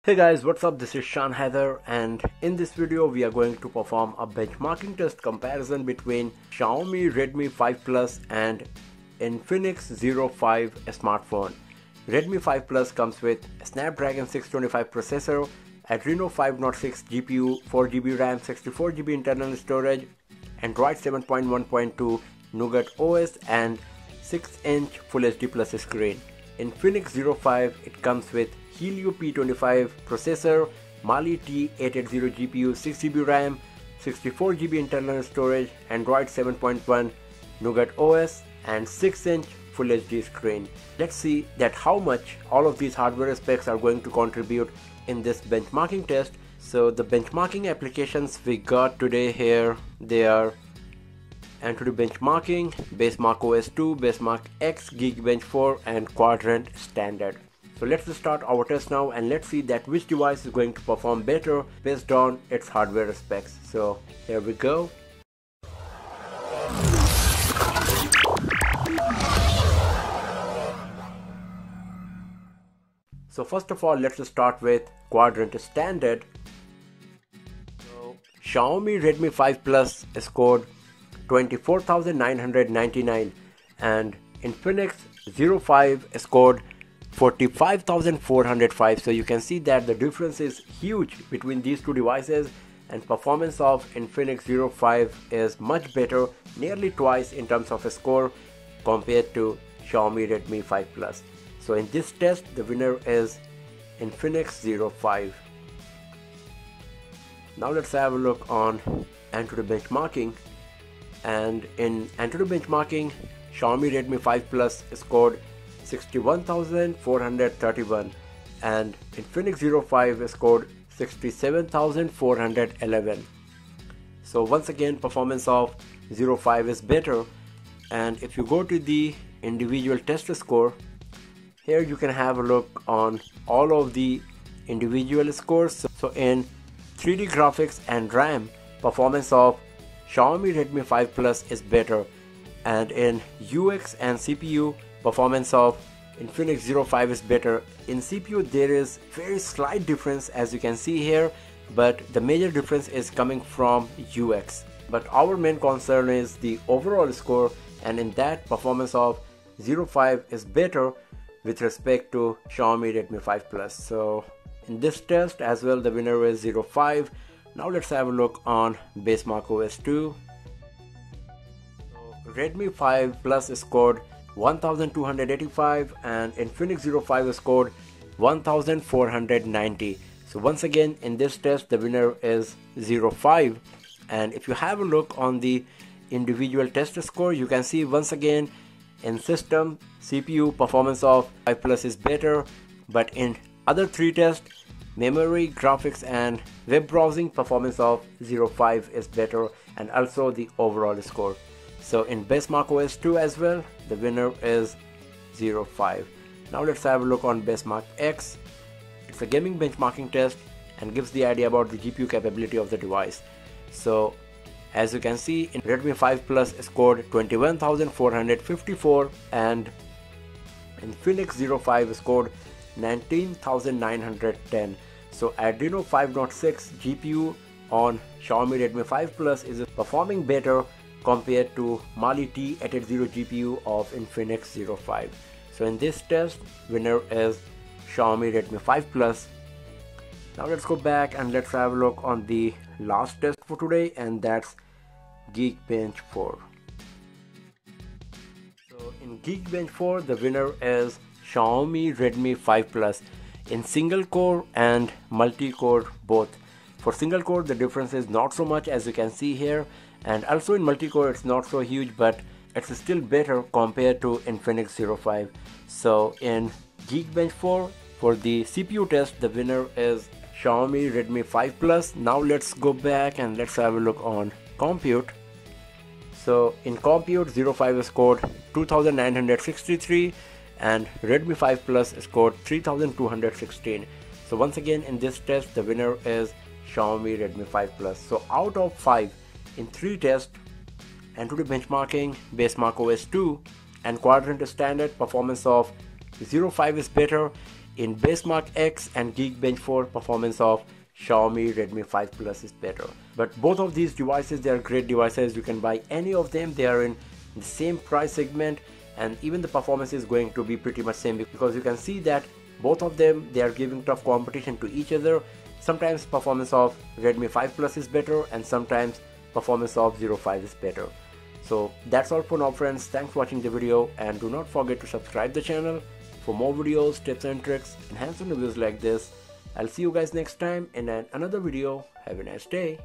Hey guys, what's up? This is Shan Heather, and in this video we are going to perform a benchmarking test comparison between Xiaomi Redmi 5 Plus and Infinix Zero 5 smartphone. Redmi 5 Plus comes with a Snapdragon 625 processor, Adreno 506 GPU, 4GB RAM, 64GB internal storage, Android 7.1.2 Nougat OS, and 6-inch Full HD Plus screen. Infinix Zero 5, it comes with Helio P25 processor, Mali T880 GPU, 6GB RAM, 64GB internal storage, Android 7.1 Nougat OS, and 6-inch Full HD screen. Let's see that how much all of these hardware specs are going to contribute in this benchmarking test. So the benchmarking applications we got today here, they are Antutu benchmarking, Basemark OS 2, Basemark X, Geekbench 4, and Quadrant Standard. So let's start our test now and let's see that which device is going to perform better based on its hardware specs. So here we go. So first of all, let's start with Quadrant Standard. So Xiaomi Redmi 5 Plus scored 24,999 and Infinix Zero 5 scored 45,405. So you can see that the difference is huge between these two devices, and performance of Infinix Zero 5 is much better, nearly twice in terms of a score compared to Xiaomi Redmi 5 Plus. So in this test, the winner is Infinix Zero 5. Now let's have a look on Antutu benchmarking. And in Antutu benchmarking, Xiaomi Redmi 5 Plus scored 61,431 and Infinix Zero 5 scored 67,411. So once again, performance of Zero 5 is better. And if you go to the individual test score, here you can have a look on all of the individual scores. So in 3D graphics and RAM, performance of Xiaomi Redmi 5 Plus is better, and in UX and CPU, performance of Infinix Zero 5 is better. In CPU there is very slight difference, as you can see here, but the major difference is coming from UX. But our main concern is the overall score, and in that, performance of Zero 5 is better with respect to Xiaomi Redmi 5 Plus. So in this test as well, the winner is Zero 5. Now let's have a look on Basemark OS 2. So Redmi 5 Plus scored 1,285 and Infinix Zero 5 scored 1,490. So once again, in this test, the winner is Zero 5. And if you have a look on the individual test score, you can see once again in system, CPU, performance of 5 Plus is better, but in other three tests, memory, graphics, and web browsing, performance of Zero 5 is better, and also the overall score. So in Basemark OS 2 as well, the winner is Zero 5. Now let's have a look on Basemark X. It's a gaming benchmarking test and gives the idea about the GPU capability of the device. So as you can see, in Redmi 5 Plus scored 21,454 and Infinix Zero 5 scored 19,910. So Adreno 506 GPU on Xiaomi Redmi 5 Plus is performing better compared to Mali T880 GPU of Infinix Zero 5. So in this test, winner is Xiaomi Redmi 5 Plus. Now let's go back and let's have a look on the last test for today, and that's Geekbench 4. So in Geekbench 4, the winner is Xiaomi Redmi 5 Plus in single core and multi-core both. For single core, the difference is not so much, as you can see here, and also in multi-core it's not so huge, but it's still better compared to Infinix Zero 5. So in Geekbench 4, for the CPU test, the winner is Xiaomi Redmi 5 Plus. Now let's go back and let's have a look on compute. So in compute, Zero 5 scored 2,963 and Redmi 5 Plus scored 3,216. So once again, in this test, the winner is Xiaomi Redmi 5 Plus. So out of 5 in 3 tests, Antutu benchmarking, Basemark OS 2, and Quadrant Standard, performance of Zero 5 is better. in Benchmark X and Geekbench 4, performance of Xiaomi Redmi 5 Plus is better. But both of these devices, they are great devices. You can buy any of them. They are in the same price segment, and even the performance is going to be pretty much same, because you can see that both of them, they are giving tough competition to each other. Sometimes performance of Redmi 5 Plus is better, and sometimes performance of Zero 5 is better. So that's all for now, friends. Thanks for watching the video, and do not forget to subscribe the channel for more videos, tips and tricks, and hands-on reviews like this. I'll see you guys next time in another video. Have a nice day.